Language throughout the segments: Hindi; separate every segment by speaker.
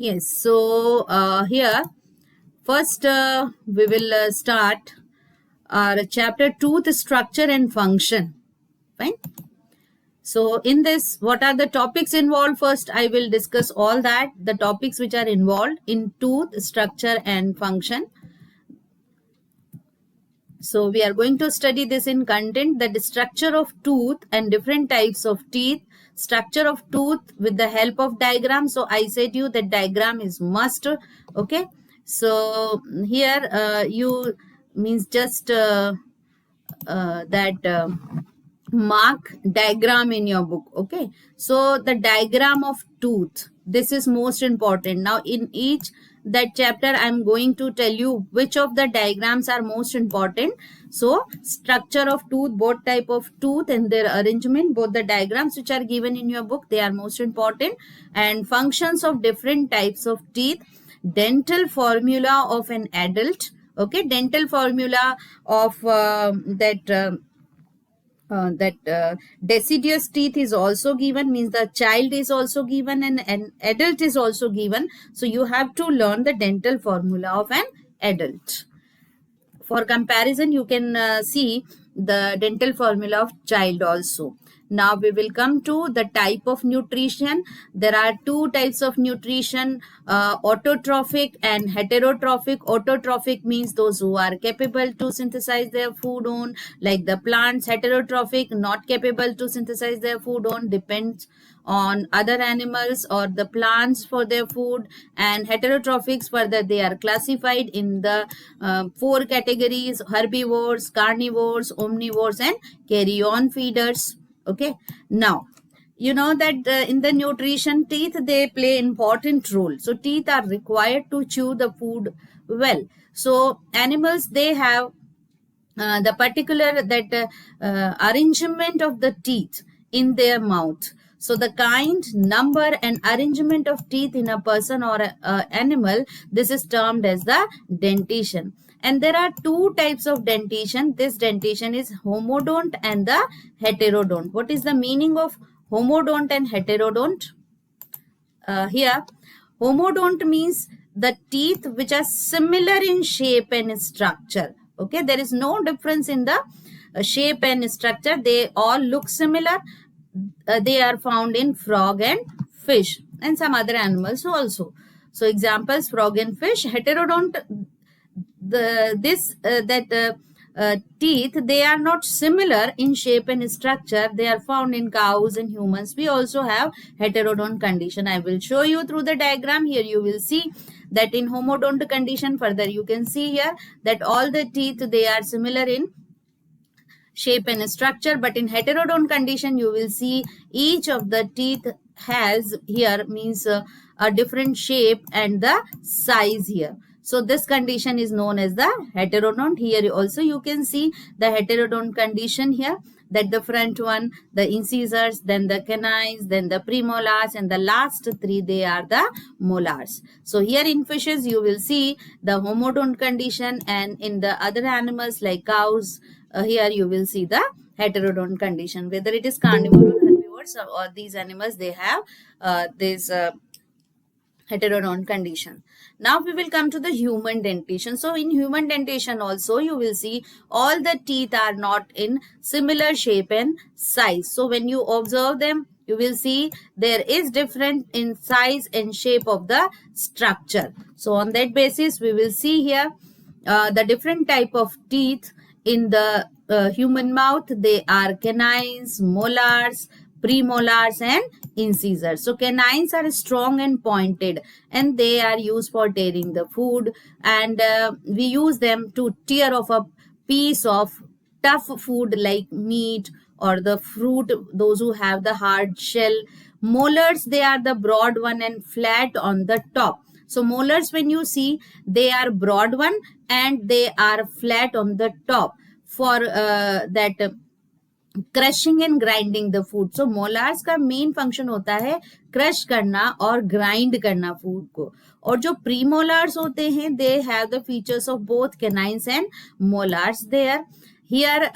Speaker 1: Yes, so here first we will start our chapter tooth structure and function. Fine. So in this, what are the topics involved? First, I will discuss all that the topics which are involved in tooth structure and function. So we are going to study this in content, that the structure of tooth and different types of teeth, structure of tooth with the help of diagram. So I said you that diagram is must. Okay. So here you means just that mark diagram in your book. Okay, so the diagram of tooth, this is most important. Now in each that chapter I'm going to tell you which of the diagrams are most important. So structure of tooth, both type of tooth and their arrangement, both the diagrams which are given in your book, they are most important. And functions of different types of teeth, dental formula of an adult. Okay, dental formula of deciduous teeth is also given, means the child is also given and an adult is also given. So you have to learn the dental formula of an adult. For comparison, you can see the dental formula of child also. Now we will come to the type of nutrition. There are two types of nutrition, autotrophic and heterotrophic. Autotrophic means those who are capable to synthesize their food on, like the plants. Heterotrophic, not capable to synthesize their food on, depends on other animals or the plants for their food. And heterotrophics, further they are classified in the four categories: herbivores, carnivores, omnivores and carrion feeders. Okay, now you know that in the nutrition, teeth, they play important role. So teeth are required to chew the food well. So animals, they have the particular that arrangement of the teeth in their mouth. So the kind, number and arrangement of teeth in a person or a animal, this is termed as the dentition. And there are two types of dentition. This dentition is homodont and the heterodont. What is the meaning of homodont and heterodont? Here, homodont means the teeth which are similar in shape and structure. Okay, there is no difference in the shape and structure. They all look similar. They are found in frog and fish and some other animals also. So examples: frog and fish. Heterodont, teeth, they are not similar in shape and structure. They are found in cows and humans. We also have heterodont condition. I will show you through the diagram. Here you will see that in homodont condition, further you can see here that all the teeth, they are similar in shape and structure, but in heterodont condition you will see each of the teeth has here means a different shape and the size here. So this condition is known as the heterodont. Here also you can see the heterodont condition here, that the front one, the incisors, then the canines, then the premolars, and the last three, they are the molars. So here in fishes you will see the homodont condition, and in the other animals like cows, here you will see the heterodont condition. Whether it is carnivore or herbivores, or these animals, they have this heterodont condition. Now we will come to the human dentition. So in human dentition also you will see all the teeth are not in similar shape and size. So when you observe them, you will see there is different in size and shape of the structure. So on that basis we will see here the different type of teeth in the human mouth. They are canines, molars, premolars and incisors. So canines are strong and pointed, and they are used for tearing the food, and we use them to tear off a piece of tough food like meat or the fruit, those who have the hard shell. Molars, they are the broad one and flat on the top. So molars, when you see, they are broad one and they are flat on the top for that crushing and grinding the food. So molars का मेन फंक्शन होता है क्रश करना और ग्राइंड करना फूड को. और जो प्रीमोलार्स होते हैं, they have the features of both canines and molars there. Here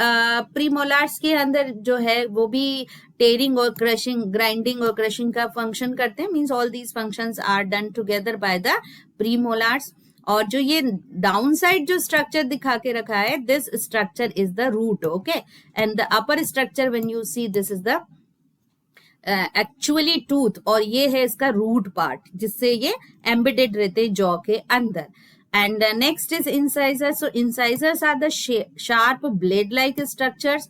Speaker 1: premolars के अंदर जो है वो भी टेयरिंग और क्रशिंग, ग्राइंडिंग और क्रशिंग का फंक्शन करते हैं, means all these functions are done together by the premolars. और जो ये डाउन साइड जो स्ट्रक्चर दिखा के रखा है, this structure is the root, okay, and the upper structure when you see, this is the actually tooth, और ये है इसका रूट पार्ट जिससे ये एम्बेडेड रहते हैं जॉ के अंदर। And next is incisors. So incisors are the sharp blade-like structures,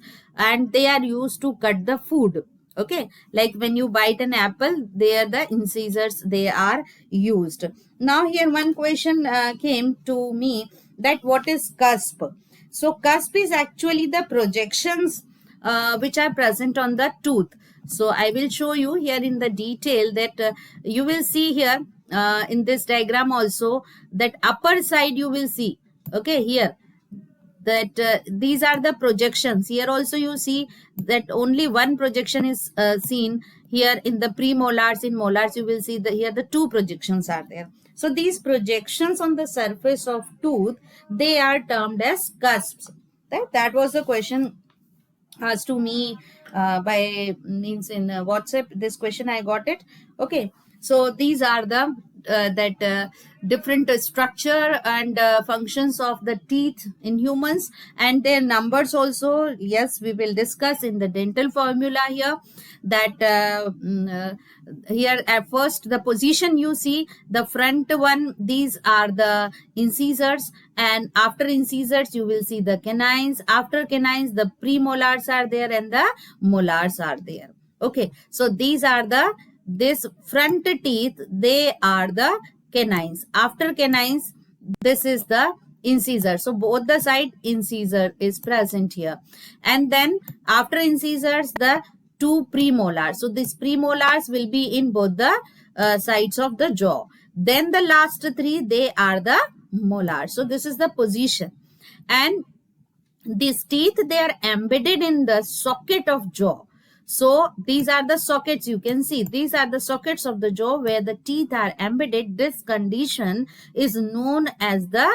Speaker 1: and they are used to cut the food. Okay, like when you bite an apple, there the incisors they are used. Now here one question came to me, that what is cusp? So cusp is actually the projections which are present on the tooth. So I will show you here in the detail that you will see here in this diagram also, that upper side you will see, okay, here that these are the projections. Here also you see that only one projection is seen here in the premolars. In molars you will see that here the two projections are there. So these projections on the surface of tooth, they are termed as cusps. That was the question asked to me by means in WhatsApp. This question I got it, okay. So these are the different structure and functions of the teeth in humans, and their numbers also. Yes, we will discuss in the dental formula here, that here at first the position you see, the front one, these are the incisors, and after incisors you will see the canines. After canines the premolars are there and the molars are there, okay. So these are the, this front teeth, they are the canines. After canines, this is the incisor. So both the side incisor is present here, and then after incisors the two premolars. So these premolars will be in both the sides of the jaw. Then the last three, they are the molars. So this is the position, and these teeth, they are embedded in the socket of jaw. So these are the sockets, you can see these are the sockets of the jaw where the teeth are embedded. This condition is known as the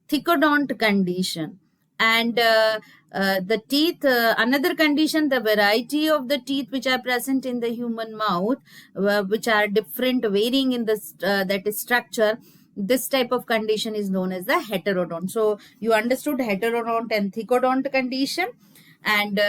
Speaker 1: thicodont condition. And the teeth, another condition, the variety of the teeth which are present in the human mouth, which are different, varying in the that is structure, this type of condition is known as the heterodont. So you understood heterodont and thicodont condition. And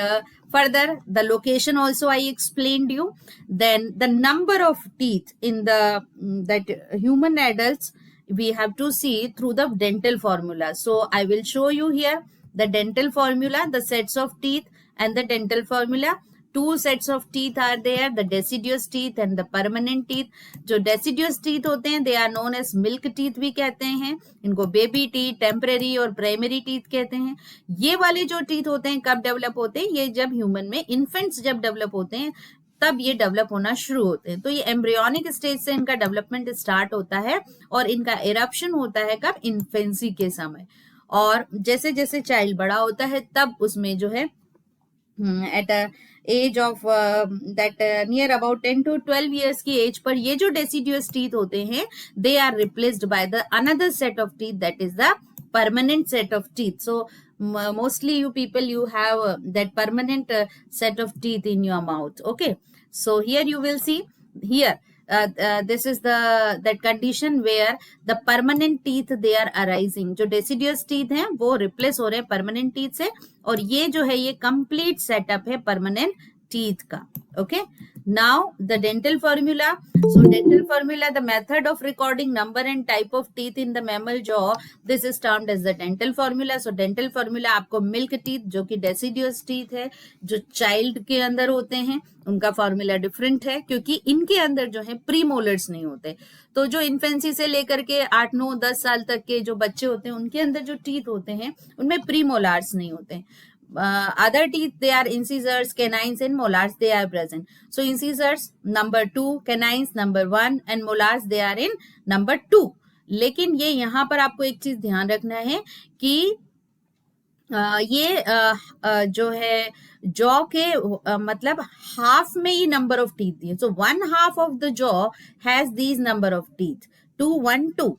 Speaker 1: further the location also I explained you. Then the number of teeth in the that human adults, we have to see through the dental formula. So I will show you here the dental formula, the sets of teeth and the dental formula. Two sets of teeth are there, the deciduous teeth and the permanent teeth. जो deciduous teeth होते हैं, they are known as milk teeth भी कहते हैं, इनको baby teeth, temporary और primary teeth कहते हैं. ये वाले जो teeth होते हैं कब develop होते हैं? ये जब human में infants जब develop होते हैं तब ये डेवलप होना शुरू होते हैं. तो ये एम्ब्रियोनिक स्टेज से इनका डेवलपमेंट स्टार्ट होता है और इनका इरप्शन होता है कब? इन्फेंसी के समय. और जैसे जैसे चाइल्ड बड़ा होता है तब उसमें जो है at age of that near about 10 to 12 years की एज पर ये जो डेसिडुअस टीथ होते हैं, they are replaced by the another set of teeth, that is the permanent set of teeth. So mostly you people, you have that permanent set of teeth in your mouth, okay. So here you will see here this is the that condition where the permanent teeth they are arising. जो deciduous teeth हैं वो replace हो रहे हैं permanent teeth से, और ये जो है ये complete setup है permanent teeth का, okay. Now the dental formula. So dental formula, the method of recording number and type of teeth in the mammal jaw, this is termed as the dental formula. So dental formula आपको milk teeth जो कि deciduous teeth है, जो child के अंदर होते हैं उनका फॉर्मूला डिफरेंट है क्योंकि इनके अंदर जो है प्रीमोलर्स नहीं होते. तो जो इन्फेंसी से लेकर के 8, 9, 10 साल तक के जो बच्चे होते हैं उनके अंदर जो टीथ होते हैं उनमें प्रीमोलार्स नहीं होते. Other teeth, they are incisors, canines and molars, they are present. So incisors number 2, canines number 1 and molars they are in number 2. लेकिन ये यहाँ पर आपको एक चीज ध्यान रखना है कि ये जो है जॉ के मतलब हाफ में ही नंबर ऑफ टीथ दिए. सो 1/2 of the jaw has these number of teeth 2, 1, 2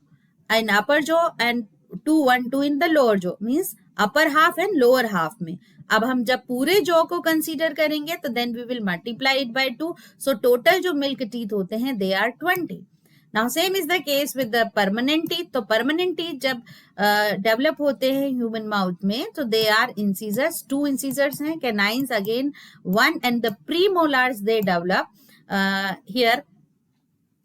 Speaker 1: in upper jaw and 2, 1, 2 in the lower jaw. Means upper half and lower half में। अब हम जब पूरे जॉ को कंसीडर करेंगे तो then we will multiply it by 2, so total जो मिल्क टीथ होते हैं they are 20। Now same is the case with the permanent teeth. तो परमानेंट टीथ जब डेवलप होते हैं ह्यूमन माउथ में तो दे आर इंसीजर्स, 2 इंसीजर्स हैं, canines again 1, and the premolars they develop here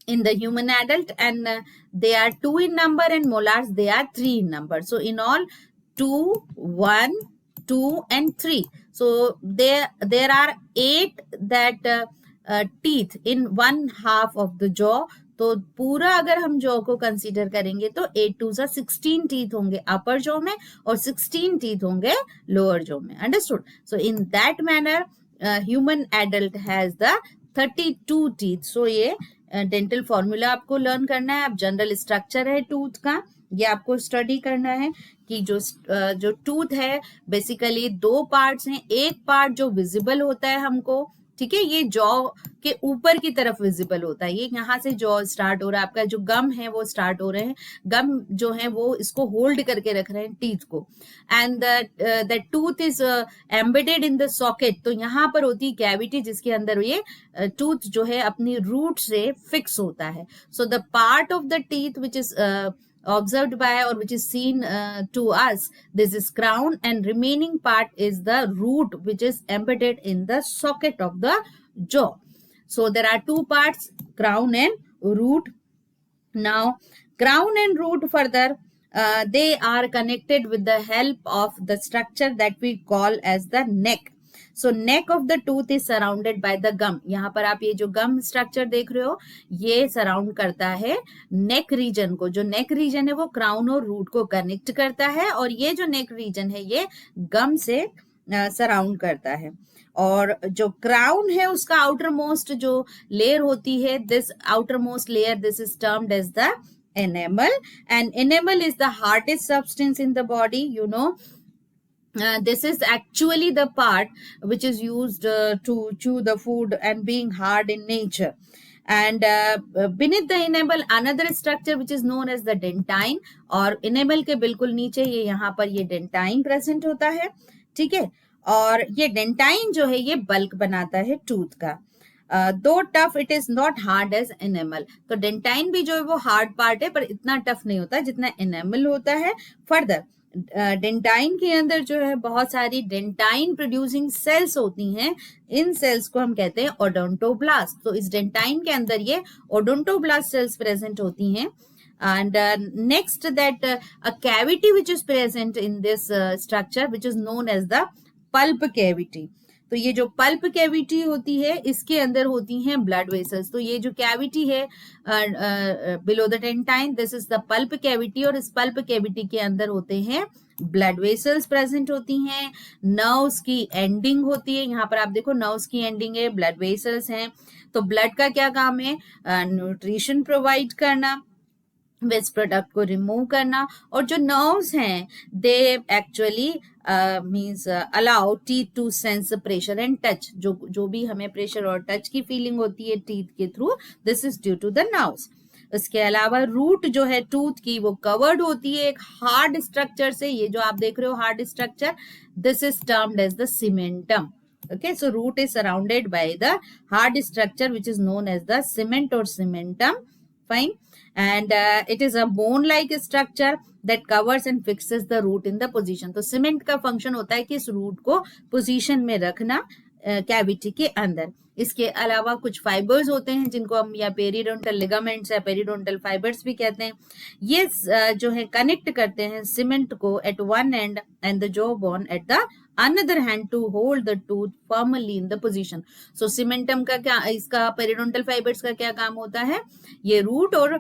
Speaker 1: in the human adult, and they are 2 in number, and molars they are 3 in number. So in all 2, 1, 2 and 3. So there are 8 that teeth in one half of the jaw. तो पूरा अगर हम जॉ को कंसीडर करेंगे तो 8 2 16 टीथ होंगे अपर जॉ में और 16 टीथ होंगे लोअर जॉ में। Understood? So in that manner human adult has the 32 teeth. So ये डेंटल फॉर्मूला आपको लर्न करना है। अब जनरल स्ट्रक्चर है टूथ का, ये आपको स्टडी करना है कि जो टूथ है बेसिकली 2 पार्ट्स हैं। एक पार्ट जो विजिबल होता है हमको, ठीक है, ये जॉ के ऊपर की तरफ विजिबल होता है, ये यहाँ से जॉ स्टार्ट हो रहा है, आपका जो गम है वो स्टार्ट हो रहे हैं, गम जो है वो इसको होल्ड करके रख रहे हैं टीथ को, and the tooth is embedded in the socket. तो यहाँ पर होती है कैविटी जिसके अंदर ये टूथ जो है अपनी रूट से फिक्स होता है। So the part of the teeth which is observed by or which is seen to us, this is crown, and remaining part is the root which is embedded in the socket of the jaw. So there are 2 parts, crown and root. Now crown and root further they are connected with the help of the structure that we call as the neck. So neck of the tooth is surrounded by the gum. यहाँ पर आप ये जो गम स्ट्रक्चर देख रहे हो ये सराउंड करता है नेक रीजन को। जो नेक रीजन है वो क्राउन और रूट को कनेक्ट करता है, और ये जो नेक रीजन है ये गम से सराउंड करता है। और जो क्राउन है उसका आउटर मोस्ट जो लेयर होती है, this outer most layer, this is termed as the enamel, and enamel is the hardest substance in the body, you know. This is actually the part which is used to chew the food and being hard in nature. And beneath the enamel another structure which is known as the dentine, और enamel के बिल्कुल नीचे ये यहाँ पर ये dentine present होता है, ठीक है। और ये dentine जो है ये बल्क बनाता है टूथ का। Though tough it is not hard as enamel. तो डेंटाइन भी जो है वो हार्ड पार्ट है पर इतना टफ नहीं होता जितना एनेमल होता है। फर्दर डेंटाइन के अंदर जो है बहुत सारी डेंटाइन प्रोड्यूसिंग सेल्स होती हैं, इन सेल्स को हम कहते हैं ओडोंटोब्लास्ट। तो इस डेंटाइन के अंदर ये ओडोंटोब्लास्ट सेल्स प्रेजेंट होती हैं। And next that a cavity which is present in this structure which is known as the pulp cavity. तो ये जो पल्प कैविटी होती है इसके अंदर होती हैं ब्लड वेसल्स। तो ये जो कैविटी है below the dentine, this is the pulp cavity, और इस पल्प कैविटी के अंदर होते हैं ब्लड वेसल्स प्रेजेंट होती हैं, नर्व्स की एंडिंग होती है। यहाँ पर आप देखो नर्व्स की एंडिंग है, ब्लड वेसल्स हैं। तो ब्लड का क्या काम है? न्यूट्रिशन प्रोवाइड करना, वेस्ट प्रोडक्ट को रिमूव करना, और जो नर्व्स हैं they actually means allow teeth to sense pressure and touch. जो भी हमें प्रेशर और टच की फीलिंग होती है टीथ के थ्रू, this is due to the nerves. इसके अलावा रूट जो है टूथ की वो कवर्ड होती है एक हार्ड स्ट्रक्चर से। ये जो आप देख रहे हो hard structure, this is termed as the cementum. Okay, so root is surrounded by the hard structure which is known as the cement or cementum. Fine. And it is a bone-like structure that covers and fixes the root in the position. तो सीमेंट का फंक्शन होता है कि इस रूट को पोजीशन में रखना कैविटी के अंदर। इसके अलावा कुछ फाइबर्स होते हैं जिनको हम या पेरिडोंटल लिगामेंट्स या पेरिडोंटल फाइबर्स भी कहते हैं। ये जो है कनेक्ट करते हैं सीमेंट को at one end and the jaw bone at the another hand to hold the tooth firmly in the position. So cementum का क्या, इसका पेरिडोंटल फाइबर्स का क्या काम होता है? ये रूट और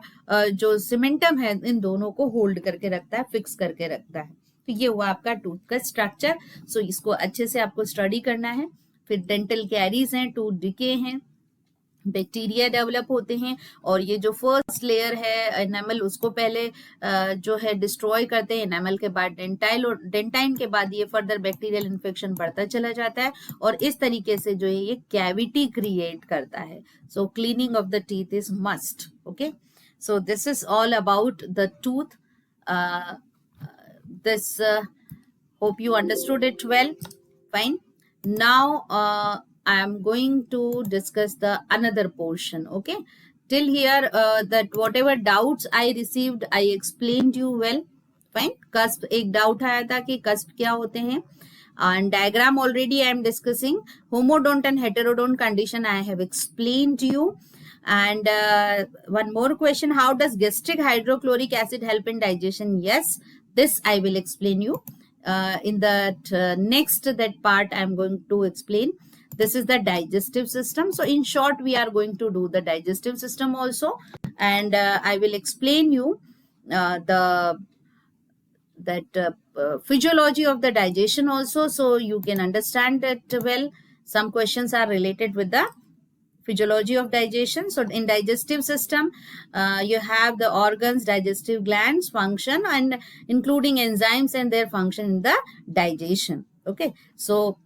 Speaker 1: जो सीमेंटम है इन दोनों को होल्ड करके रखता है, फिक्स करके रखता है। तो ये हुआ आपका टूथ का स्ट्रक्चर। सो इसको अच्छे से आपको स्टडी करना है। फिर डेंटल कैरीज हैं, टूथ डिके हैं, बैक्टीरिया डेवलप होते हैं, और ये जो फर्स्ट लेयर है एनामल उसको पहले जो है डिस्ट्रॉय करते हैं एनामल के बाद डेंटाइल, और डेंटाइन के बाद ये फर्दर बैक्टीरियल इन्फेक्शन बढ़ता चला जाता है, और इस तरीके से जो है ये कैविटी क्रिएट करता है। So cleaning of the teeth is must. Okay, so this is all about the tooth. This Hope you understood it well. Fine. Now I am going to discuss the another portion. Okay, till here that whatever doubts I received I explained you well. Fine. Cusp एक डाउट आया था कि cusp क्या होते हैं, and diagram already I am discussing. Homodont and heterodont condition I have explained you. And one more question, how does gastric hydrochloric acid help in digestion? Yes, this I will explain you in that next that part I am going to explain. This is the digestive system. So in short, we are going to do the digestive system also, and I will explain you the physiology of the digestion also, so you can understand it well. Some questions are related with the physiology of digestion. So in digestive system, you have the organs, digestive glands function, and including enzymes and their function in the digestion. Okay, so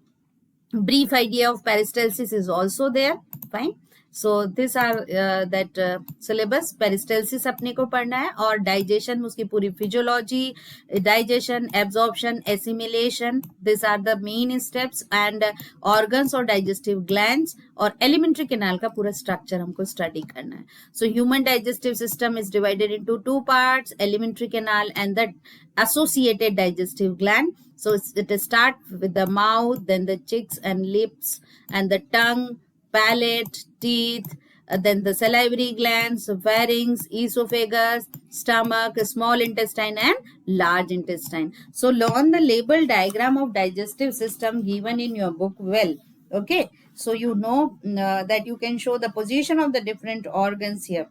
Speaker 1: brief idea of peristalsis is also there. Fine. So these are that syllabus. Peristalsis अपने को पढ़ना है, और digestion उसकी पूरी physiology, digestion, absorption, assimilation, these are the main steps, and organs और digestive glands और alimentary canal का पूरा structure हमको study करना है. So human digestive system is divided into two parts, alimentary canal and the associated digestive gland. So it starts with the mouth, then the cheeks and lips, and the tongue, palate, teeth, then the salivary glands, pharynx, esophagus, stomach, small intestine, and large intestine. So learn the label diagram of digestive system given in your book well. Okay, so you know that you can show the position of the different organs here.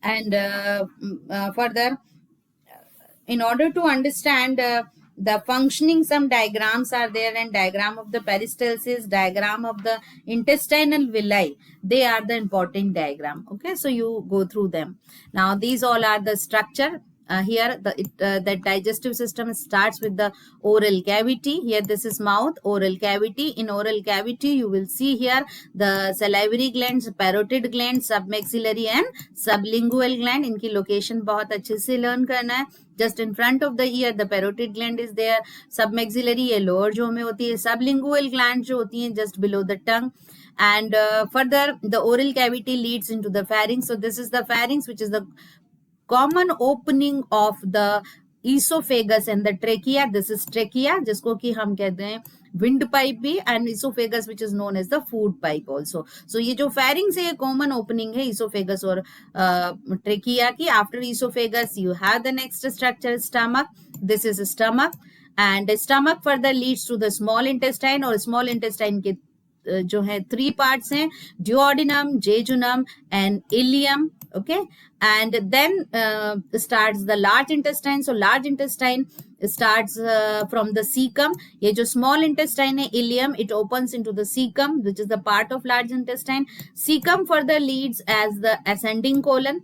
Speaker 1: And further, in order to understand the functioning, some diagrams are there, and diagram of the peristalsis, diagram of the intestinal villi, they are the important diagram. Okay, so you go through them. Now these all are the structure. Here the digestive system starts with the oral cavity. Here this is mouth, oral cavity. In oral cavity you will see here the salivary glands, parotid gland, submaxillary and sublingual gland. इनकी location बहुत अच्छे से learn करना है. Just in front of the ear the parotid gland is there. Submaxillary ये lower jaw में होती है. Sublingual gland जो होती है just below the tongue. And further the oral cavity leads into the pharynx. So this is the pharynx, which is the common opening of the esophagus and the trachea. This is trachea, जिसको कि हम कहते हैं windpipe भी, and esophagus which is known as the food pipe also. So ये जो pharynx है ये common opening है esophagus और trachea की. After esophagus you have the next structure, stomach. This is stomach, and stomach further leads to the small intestine, और small intestine के जो है 3 parts हैं, duodenum, jejunum and ileum. Okay, and then starts the large intestine. So large intestine starts from the cecum. ये जो small intestine है ileum, it opens into the cecum, which is the part of large intestine. Cecum further leads as the ascending colon.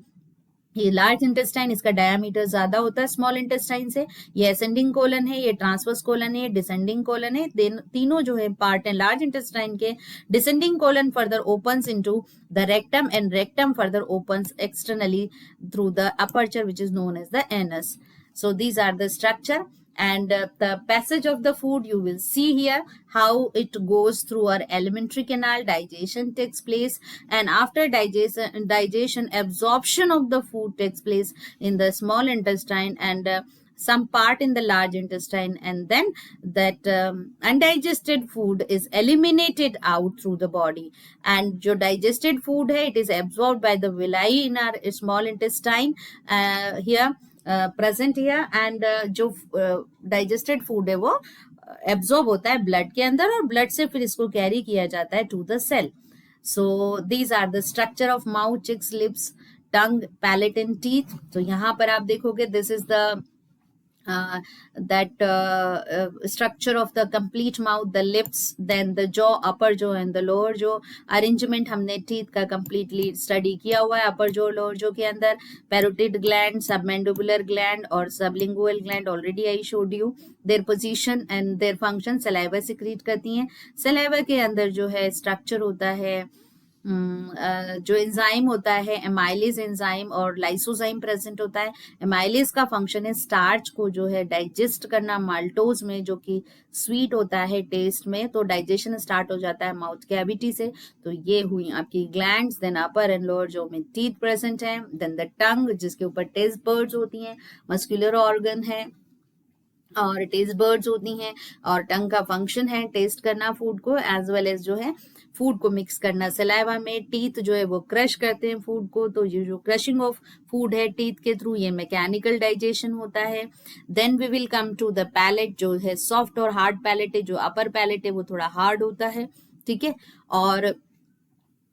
Speaker 1: ये लार्ज इंटेस्टाइन, इसका डायमीटर ज्यादा होता है स्मॉल इंटेस्टाइन से. ये असेंडिंग कोलन है, ये ट्रांसवर्स कोलन है, डिसेंडिंग कोलन है. तीनों जो है पार्ट है लार्ज इंटेस्टाइन के. Descending colon further opens into the rectum, and rectum further opens externally through the aperture which is known as the anus. So these are the structure, and the passage of the food you will see here, how it goes through our alimentary canal, digestion takes place, and after digestion absorption of the food takes place in the small intestine, and some part in the large intestine, and then that undigested food is eliminated out through the body, and जो digested food है it is absorbed by the villi in our small intestine here present here, and जो digested food है वो absorb होता है blood के अंदर, और blood से फिर इसको carry किया जाता है to the cell. So these are the structure of mouth, cheeks, lips, tongue, palate and teeth. So यहाँ पर आप देखोगे this is the structure of the complete mouth, the lips, then the jaw, upper jaw and the lower jaw. Arrangement हमने teeth का completely study किया हुआ है upper jaw, lower jaw के अंदर. Parotid gland, submandibular gland और sublingual gland already I showed you. Their position and their function, saliva secrete करती हैं. Saliva के अंदर जो है structure होता है जो एंजाइम होता है एमाइलेज एंजाइम और लाइसोजाइम प्रेजेंट होता है। एमाइलेज का फंक्शन है स्टार्च को जो है डाइजेस्ट करना माल्टोज में, जो कि स्वीट होता है टेस्ट में, तो डाइजेशन स्टार्ट हो जाता है माउथ कैविटी से। तो ये हुई आपकी glands. Then upper and lower जो में टीथ प्रेजेंट है। देन द टंग जिसके ऊपर टेस्ट बर्ड्स होती हैं, मस्कुलर ऑर्गन है और टेस्ट बर्ड्स होती हैं। और टंग का फंक्शन है टेस्ट करना फूड को, एज वेल एज जो है फूड को मिक्स करना सलाइवा में। टीथ जो है वो क्रश करते हैं फूड को, तो ये जो क्रशिंग ऑफ फूड है टीथ के थ्रू, ये मैकेनिकल डाइजेशन होता है। Then we will come to the palate, जो है सॉफ्ट और हार्ड पैलेट है। जो अपर पैलेट है वो थोड़ा हार्ड होता है, ठीक है। और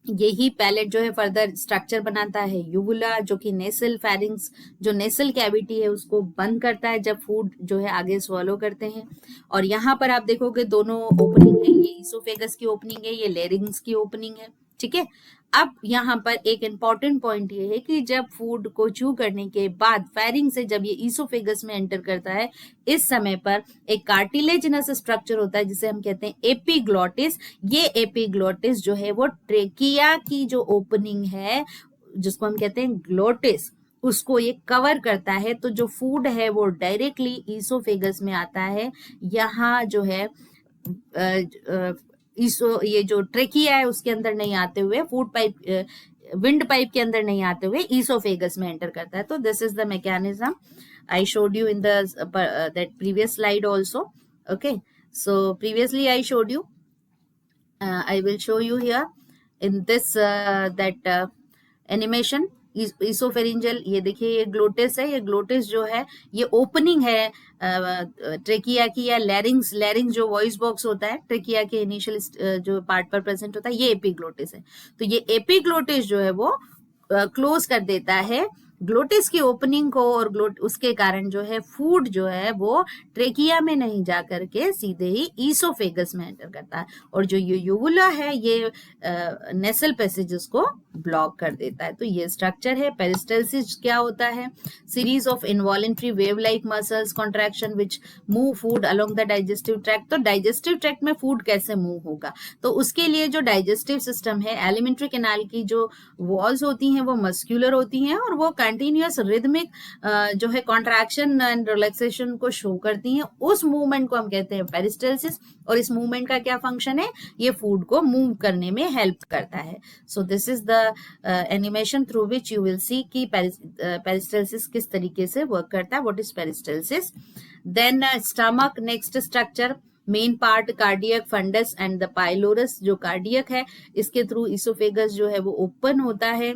Speaker 1: यही पैलेट जो है फर्दर स्ट्रक्चर बनाता है यूवुला, जो कि नेसल फेरिंग्स, जो नेसल कैविटी है उसको बंद करता है जब फूड जो है आगे swallow करते हैं। और यहाँ पर आप देखोगे दोनों ओपनिंग है, ये इसोफेगस की ओपनिंग है, ये लेरिंग्स की ओपनिंग है, ठीक है। अब यहाँ पर एक इंपॉर्टेंट पॉइंट ये है कि जब फूड को च्यू करने के बाद फेरिंग से जब ये इसोफेगस में एंटर करता है, इस समय पर एक कार्टिलेजिनस स्ट्रक्चर होता है जिसे हम कहते हैं एपिग्लोटिस। ये एपिग्लोटिस जो है वो ट्रेकिया की जो ओपनिंग है, जिसको हम कहते हैं ग्लोटिस, उसको ये कवर करता है। तो जो फूड है वो डायरेक्टली इसोफेगस में आता है। यहाँ जो है ये जो ट्रेकिया है उसके अंदर नहीं आते हुए, फूड पाइप विंड पाइप के अंदर नहीं आते हुए ईसोफेगस में एंटर करता है। तो this is the mechanism I showed you in the that previous slide also. Okay, so previously I showed you, I will show you here in this that animation इसोफेरिंजल। ये देखिए ये ग्लोटिस है, ये ग्लोटिस जो है ये ओपनिंग है ट्रेकिया की, या लैरिंग्स, लैरिंग्स जो वॉइस बॉक्स होता है ट्रेकिया के इनिशियल जो पार्ट पर प्रेजेंट होता है, ये एपिग्लोटिस है। तो ये एपिग्लोटिस जो है वो क्लोज कर देता है ग्लोटिस की ओपनिंग को, और उसके कारण जो है फूड जो है वो ट्रेकिया में नहीं जा करके सीधे ही ईसोफेगस में एंटर करता है। और जो यूवुला है ये नेसल पैसेजेस को ब्लॉक कर देता है। तो ये स्ट्रक्चर है। पेरिस्टल्सिस क्या होता है? Series of involuntary wave like muscles contraction which move food along the digestive tract. तो डाइजेस्टिव ट्रैक्ट में फूड कैसे मूव होगा? तो उसके लिए जो डाइजेस्टिव सिस्टम है, एलिमेंट्री कैनाल की जो वॉल्स होती हैं वो मस्क्यूलर होती हैं, और वो कंटिन्यूअस रिदमिक जो है कॉन्ट्रैक्शन एंड रिलैक्सेशन को शो करती हैं। उस मूवमेंट को हम कहते हैं पेरिस्टल्सिस। और इस मूवमेंट का क्या फंक्शन है? ये फूड को मूव करने में हेल्प करता है। So this is the animation through which you will see कि पेरिस्टल्सिस किस तरीके से वर्क करता है। What is peristalsis? Then stomach, next structure, main part cardiac fundus and the pylorus. जो कार्डियक है इसके थ्रू इसोफेगस जो है वो ओपन होता है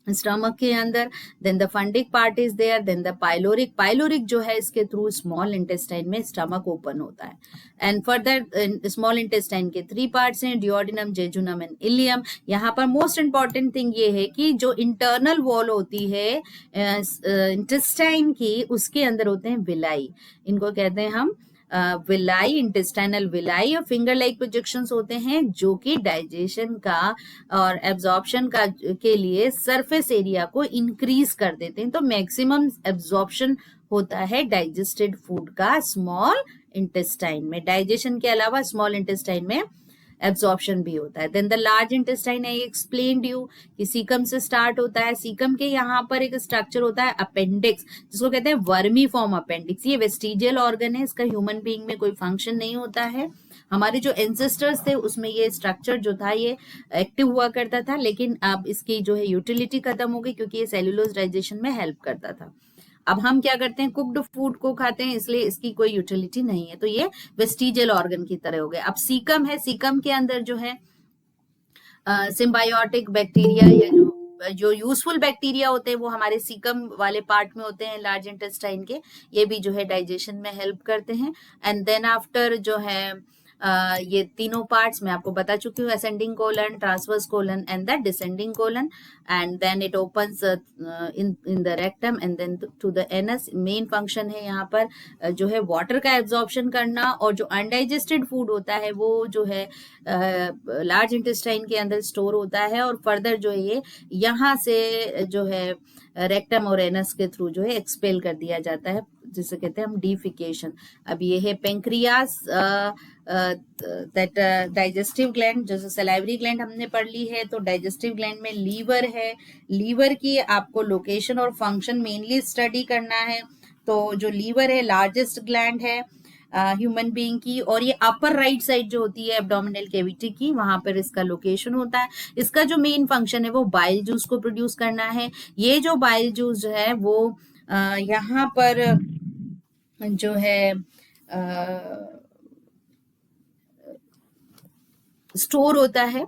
Speaker 1: स्टमक के अंदर। Then the fundic part is there. Then the pyloric, pyloric जो है इसके थ्रू स्मॉल इंटेस्टाइन में स्टमक ओपन होता है। एंड फर्दर स्मॉल इंटेस्टाइन के 3 पार्ट्स हैं, डिओडिनम, जेजुनम एंड इलियम। यहाँ पर मोस्ट इंपॉर्टेंट थिंग ये है कि जो इंटरनल वॉल होती है इंटेस्टाइन की, उसके अंदर होते हैं विलाई। इनको कहते हैं हम विलाई, इंटेस्टाइनल विलाई, और फिंगर लाइक प्रोजेक्शंस होते हैं जो कि डाइजेशन का और एब्जॉर्प्शन का के लिए सरफेस एरिया को इंक्रीज कर देते हैं। तो मैक्सिमम एब्जॉर्प्शन होता है डाइजेस्टेड फूड का स्मॉल इंटेस्टाइन में। डाइजेशन के अलावा स्मॉल इंटेस्टाइन में एब्जॉर्प्शन भी होता है। Then the large intestine, I explained you कि सीकम से स्टार्ट होता है। सीकम के यहाँ पर एक स्ट्रक्चर होता है अपेंडिक्स, जिसको कहते हैं वर्मी फॉर्म अपेंडिक्स। ये वेस्टिजियल ऑर्गन है, इसका ह्यूमन बीइंग में कोई फंक्शन नहीं होता है। हमारे जो एंसेस्टर्स थे उसमें ये स्ट्रक्चर जो था ये एक्टिव हुआ करता था, लेकिन अब इसकी जो है यूटिलिटी खत्म हो गई क्योंकि ये सेल्यूलोज डाइजेशन में हेल्प करता था। अब हम क्या करते हैं? कुक्ड फूड को खाते हैं, इसलिए इसकी कोई यूटिलिटी नहीं है। तो ये वेस्टिजियल ऑर्गन की तरह हो गए। अब सीकम है, सीकम के अंदर जो है सिम्बायोटिक बैक्टीरिया या जो यूजफुल बैक्टीरिया होते हैं वो हमारे सीकम वाले पार्ट में होते हैं, लार्ज इंटेस्टाइन के। ये भी जो है डाइजेशन में हेल्प करते हैं। एंड देन आफ्टर जो है ये तीनों पार्ट्स मैं आपको बता चुकी हूँ, ascending colon, transverse colon and the descending colon. And then it opens in the rectum and then to the anus. Main function है यहाँ पर जो है वाटर का एब्जॉर्प्शन करना, और जो अनडाइजेस्टेड फूड होता है वो जो है लार्ज इंटेस्टाइन के अंदर स्टोर होता है, और फर्दर जो है ये यहाँ से जो है रेक्टम और एनस के थ्रू जो है एक्सपेल कर दिया जाता है जिसे कहते हैं हम डिफिकेशन। अब ये है पेंक्रियास, दैट डाइजेस्टिव ग्लैंड, जैसे सलाइवरी ग्लैंड हमने पढ़ ली है, तो डाइजेस्टिव ग्लैंड में लीवर है। लीवर की आपको लोकेशन और फंक्शन मेनली स्टडी करना है। तो जो लीवर है लार्जेस्ट ग्लैंड है ह्यूमन बीइंग की, और ये अपर राइट साइड जो होती है एब्डोमिनल कैविटी की, वहां पर इसका लोकेशन होता है। इसका जो मेन फंक्शन है वो बाइल जूस को प्रोड्यूस करना है। ये जो बाइल जूस जो है वो यहाँ पर जो है स्टोर होता है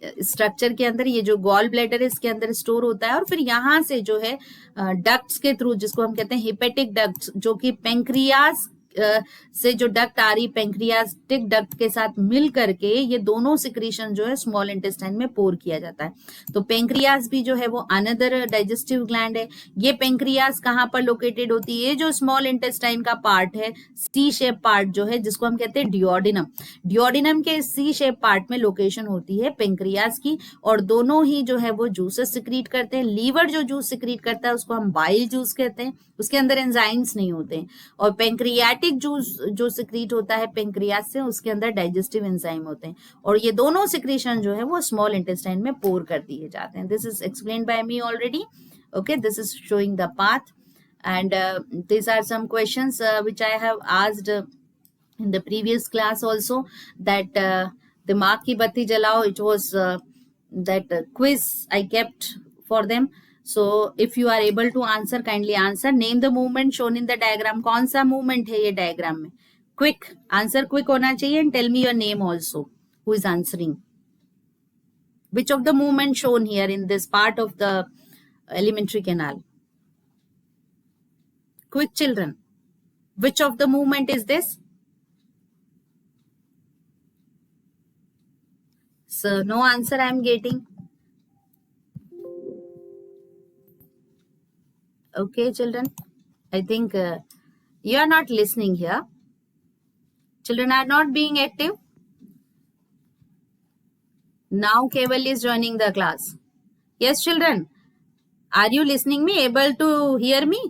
Speaker 1: स्ट्रक्चर के अंदर। ये जो गॉल ब्लैडर है इसके अंदर स्टोर होता है, और फिर यहाँ से जो है डक्ट्स के थ्रू, जिसको हम कहते हैं हिपेटिक डक्ट्स, जो कि पेंक्रियास से जो डक्ट आ रही पेंक्रियाटिक डक्ट के साथ मिल करके ये दोनों सिक्रीशन जो है स्मॉल इंटेस्टाइन में पोर किया जाता है। तो पेंक्रियास भी जो है वो अनदर डाइजेस्टिव ग्लैंड है। ये पेंक्रियास कहाँ पर लोकेटेड होती है? जो स्मॉल इंटेस्टाइन का पार्ट है, सी शेप पार्ट जो है, जिसको हम कहते हैं डियोडिनम, डियोडिनम के सी शेप पार्ट में लोकेशन होती है पेंक्रियास की, और दोनों ही जो है वो जूसेस सिक्रीट करते हैं। लीवर जो जूस सिक्रीट करता है उसको हम बाइल जूस कहते हैं, उसके अंदर एंजाइम्स नहीं होते हैं। और पेंक्रियाटिक जूस जो सिक्रीट होता है पेंक्रियास से, उसके अंदर डाइजेस्टिव एंजाइम होते हैं, और ये दोनों सिक्रीशन जो है वो स्मॉल इंटेस्टाइन में पोर कर दिए जाते हैं। This is explained bye me already. Okay, this is showing the path, and these are some questions which I have asked in the previous class also, that दिमाग की बत्ती जलाओ, it was that quiz I kept for them. So if you are able to answer, kindly answer. Name the movement shown in the diagram. कौन सा movement है ये diagram में? Quick answer, quick होना चाहिए, and tell me your name also who is answering. Which of the movement shown here in this part of the alimentary canal? Quick children, which of the movement is this? So no answer I am getting. Okay children, I think you are not listening here. Children are not being active. Now Keval is joining the class. Yes children, are you listening me, able to hear me,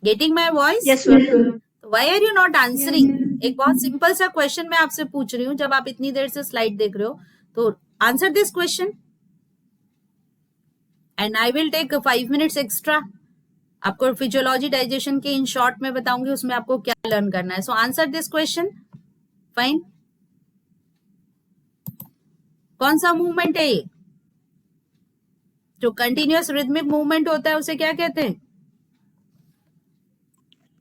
Speaker 1: getting my voice?
Speaker 2: Yes sir.
Speaker 1: Why are you not answering? एक बहुत सिंपल सा क्वेश्चन मैं आपसे पूछ रही हूँ, जब आप इतनी देर से स्लाइड देख रहे हो तो answer this question, and I will take 5 minutes extra. आपको फिजियोलॉजी डाइजेशन के इन शॉर्ट में बताऊंगी, उसमें आपको क्या लर्न करना है। So answer this question. Fine, कौन सा मूवमेंट है ये? जो कंटिन्यूअस रिदमिक मूवमेंट होता है उसे क्या कहते हैं?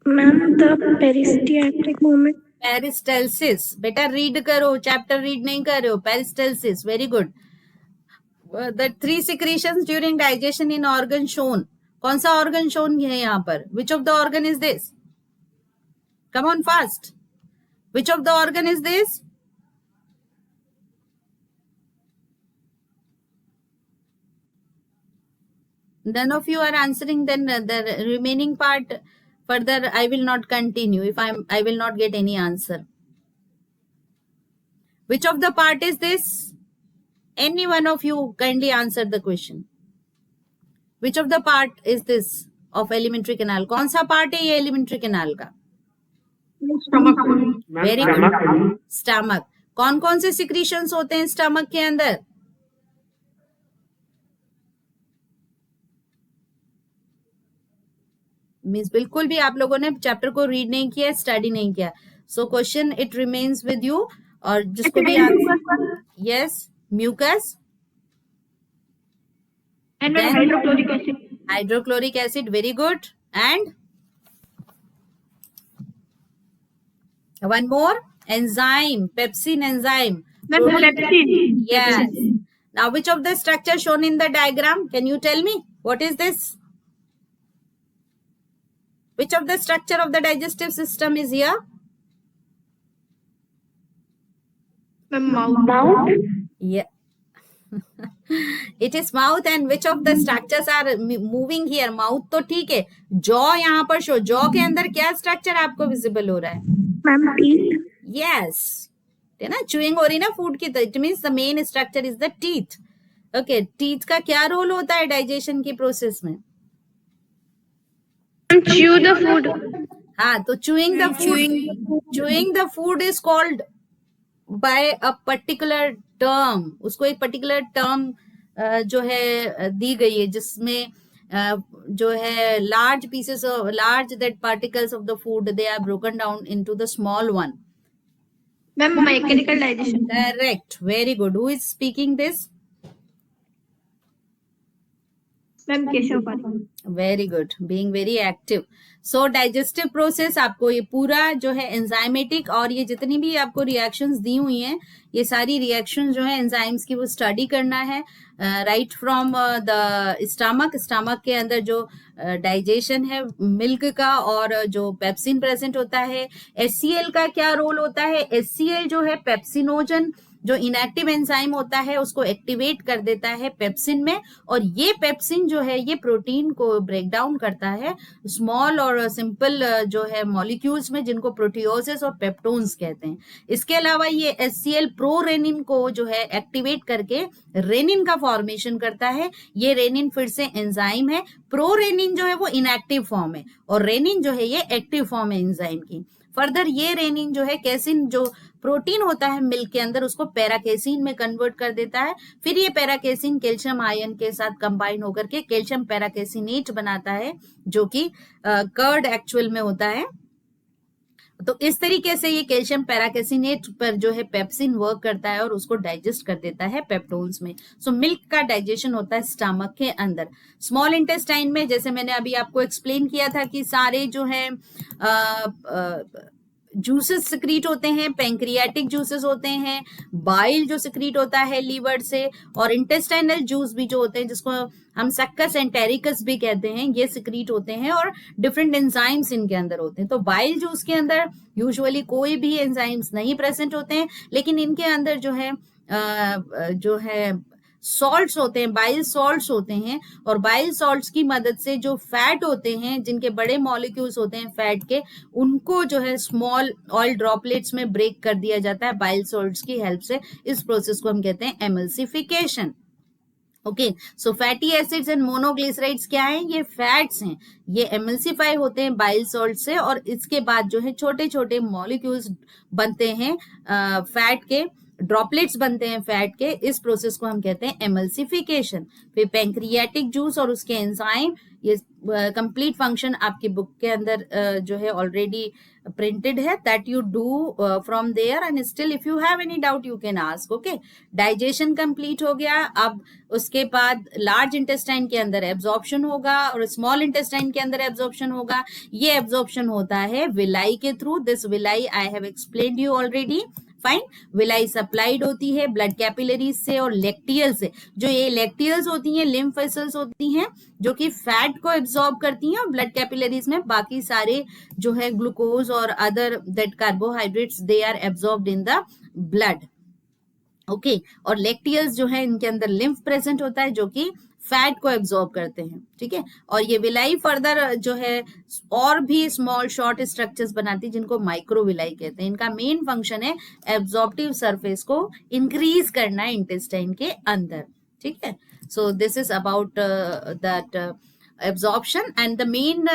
Speaker 2: Ma'am the peristaltic movement.
Speaker 1: Peristalsis. बेटा रीड करो, चैप्टर रीड नहीं कर रहे हो। Peristalsis, very good. The 3 secretions during digestion in organ shown. कौन सा ऑर्गन शोन है यहाँ पर? Which of the organ is this? Come on fast, which of the organ is this? None of you are answering, then the remaining part further I will not continue if I will not get any answer. Which of the part is this? Any one of you kindly answer the question. Which of the part is this of alimentary canal? कौन सा part है ये alimentary canal का?
Speaker 2: स्टमक।
Speaker 1: Very good. Stomach. कौन कौन से secretions होते हैं stomach के अंदर? मीन्स बिल्कुल भी आप लोगों ने चैप्टर को रीड नहीं किया, स्टडी नहीं किया। So question it remains with you, और जिसको भी yes, mucus
Speaker 2: and hydrochloric acid.
Speaker 1: Hydrochloric acid, very good. And one more, enzyme, pepsin enzyme. Yes. Now which of the structure shown in the diagram? Can you tell me what is this? Which of the structure of the digestive system is here?
Speaker 2: Mouth.
Speaker 1: Yeah. It is mouth, and which of the structures are moving here? Mouth तो ठीक है, jaw यहाँ पर शो, jaw के अंदर क्या स्ट्रक्चर आपको विजिबल हो रहा है?
Speaker 2: Ma'am teeth.
Speaker 1: Yes, है ना, चुइंग हो रही ना फूड की, तो it means the main structure is the teeth. Okay, teeth का क्या रोल होता है डाइजेशन की प्रोसेस में?
Speaker 2: chew the food.
Speaker 1: हाँ, तो chewing the food is called by a particular term. उसको एक particular term जो है दी गई है, जिसमें जो है large that particles of the food, they are broken down into the small one.
Speaker 2: Ma'am, mechanical digestion.
Speaker 1: Correct. Very good. Who is speaking this?
Speaker 2: Ma'am, Keshav Parekh.
Speaker 1: Very good, being very active. So digestive process आपको ये पूरा जो है एंजाइमेटिक, और ये जितनी भी आपको रिएक्शंस दी हुई हैं, ये सारी रिएक्शन जो है एंजाइम्स की, वो स्टडी करना है राइट फ्रॉम द स्टमक के अंदर जो डाइजेशन है मिल्क का, और जो पेप्सिन प्रेजेंट होता है. HCl का क्या रोल होता है? HCl जो है पेप्सिनोजन, जो इनएक्टिव एंजाइम होता है, उसको एक्टिवेट कर देता है पेप्सिन में, और ये पेप्सिन जो है ये प्रोटीन को ब्रेक डाउन करता है स्मॉल और सिंपल जो है मॉलिक्यूल्स में, जिनको प्रोटियोसिस और पेप्टोन्स कहते हैं. इसके अलावा ये HCl प्रोरेनिन को जो है एक्टिवेट करके रेनिन का फॉर्मेशन करता है. ये रेनिन फिर से एंजाइम है. प्रोरेनिन जो है वो इनएक्टिव फॉर्म है, और रेनिन जो है ये एक्टिव फॉर्म है एंजाइम की. फर्दर ये रेनिन जो है कैसिन, जो प्रोटीन होता है मिल्क के अंदर, उसको पैराकेसिन में कन्वर्ट कर देता है. फिर ये पैराकेसिन कैल्शियम आयन के साथ कंबाइन होकर के कैल्शियम पैराकेसिनेट बनाता है, जो कि कर्ड एक्चुअल में होता है. तो इस तरीके से ये कैल्शियम पैराकेसिनेट पर जो है पेप्सिन वर्क करता है और उसको डाइजेस्ट कर देता है पेप्टोन्स में. सो मिल्क का डाइजेशन होता है स्टमक के अंदर. स्मॉल इंटेस्टाइन में, जैसे मैंने अभी आपको एक्सप्लेन किया था कि सारे जो है जूसेस सिक्रीट होते हैं, पैंक्रियाटिक जूसेस होते हैं, बाइल जो सिक्रीट होता है लीवर से, और इंटेस्टाइनल जूस भी जो होते हैं, जिसको हम सक्कस एंटेरिकस भी कहते हैं, ये सिक्रीट होते हैं, और डिफरेंट एंजाइम्स इनके अंदर होते हैं. तो बाइल जूस के अंदर यूजुअली कोई भी एंजाइम्स नहीं प्रेजेंट होते हैं, लेकिन इनके अंदर जो है सॉल्ट्स होते हैं, बाइल सॉल्ट्स होते हैं, और बाइल सॉल्ट्स की मदद से जो फैट होते हैं, जिनके बड़े मॉलिक्यूल्स होते हैं फैट के, उनको जो है स्मॉल ऑयल ड्रॉपलेट्स में ब्रेक कर दिया जाता है बाइल सॉल्ट्स की हेल्प से. इस प्रोसेस को हम कहते हैं emulsification. Okay, so fatty acids and monoglycerides क्या हैं? ये फैट्स हैं. ये एमल्सिफाई होते हैं बाइल सॉल्ट से, और इसके बाद जो है छोटे छोटे मॉलिक्यूल्स बनते हैं, फैट के ड्रॉपलेट्स बनते हैं फैट के. इस प्रोसेस को हम कहते हैं एमल्सिफिकेशन. फिर पैंक्रियाटिक जूस और उसके एंजाइम, ये कंप्लीट फंक्शन आपकी बुक के अंदर जो है ऑलरेडी प्रिंटेड है, that you do from there, and still if you have any doubt you can ask. Okay, digestion complete हो गया. अब उसके बाद लार्ज इंटेस्टाइन के अंदर एब्जॉर्प्शन होगा और स्मॉल इंटेस्टाइन के अंदर एब्जॉर्प्शन होगा. ये एब्जॉर्प्शन होता है विलाई के थ्रू. This villi I have explained you already. Fine. Villi supplied होती है ब्लड कैपिलरीज से और लेक्टियल से. जो ये लेक्टियल्स होती हैं, लिम्फ वेसल्स होती हैं, जो कि फैट को एब्जॉर्ब करती हैं, और ब्लड कैपिलरीज में बाकी सारे जो है ग्लूकोज और other that carbohydrates, they are absorbed in the blood. Okay, और लेक्टियल्स जो है इनके अंदर लिम्फ प्रेजेंट होता है, जो कि फैट को एब्जॉर्ब करते हैं. ठीक है, और ये विलाई फर्दर जो है और भी स्मॉल शॉर्ट स्ट्रक्चर्स बनाती है, जिनको माइक्रोविलाई कहते हैं. इनका मेन फंक्शन है एब्जॉर्प्टिव सरफेस को इंक्रीज करना है इंटेस्टाइन के अंदर. ठीक है, so this is about that absorption, and the main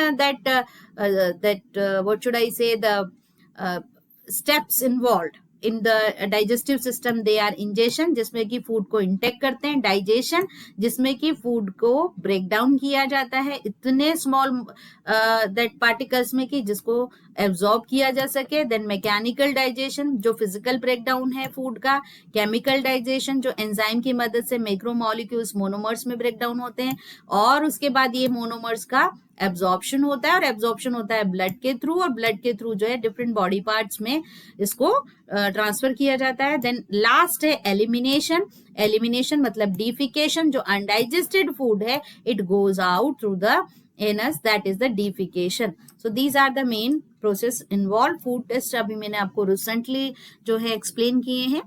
Speaker 1: what should I say, the steps involved in the digestive system, they are ingestion, जिसमें कि फूड को इंटेक करते हैं, डाइजेशन, जिसमें कि फूड को ब्रेक डाउन किया जाता है इतने स्मॉल दैट पार्टिकल्स में कि जिसको एब्जॉर्ब किया जा सके. देन मैकेनिकल डाइजेशन, जो फिजिकल ब्रेक डाउन है फूड का. केमिकल डाइजेशन, जो एंजाइम की मदद से मैक्रोमोलिक्यूल्स मोनोमर्स में ब्रेक डाउन होते हैं, और उसके बाद ये मोनोमर्स का एब्जॉर्प्शन होता है, और एब्जॉर्प्शन होता है ब्लड के थ्रू, और ब्लड के थ्रू जो है डिफरेंट बॉडी पार्ट्स में इसको ट्रांसफर किया जाता है. देन लास्ट है एलिमिनेशन. एलिमिनेशन मतलब डिफिकेशन. जो अनडाइजेस्टेड फूड है, it goes out through the anus, that is the defecation. So these are the main process involve. Food test अभी मैंने आपको रिसेंटली जो है एक्सप्लेन किए हैं.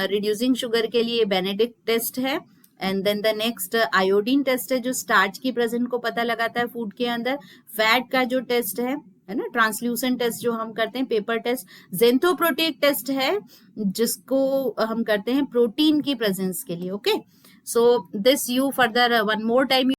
Speaker 1: रिड्यूसिंग शुगर के लिए बेनेडिक्ट टेस्ट है, and then the next iodine test है, जो स्टार्च की प्रेजेंट को पता लगाता है फूड के अंदर. फैट का जो टेस्ट है ना, ट्रांसल्यूसेंट टेस्ट जो हम करते हैं, पेपर टेस्ट. जेंथोप्रोटिक टेस्ट है, जिसको हम करते हैं प्रोटीन की प्रेजेंस के लिए. Okay, so this you further one more time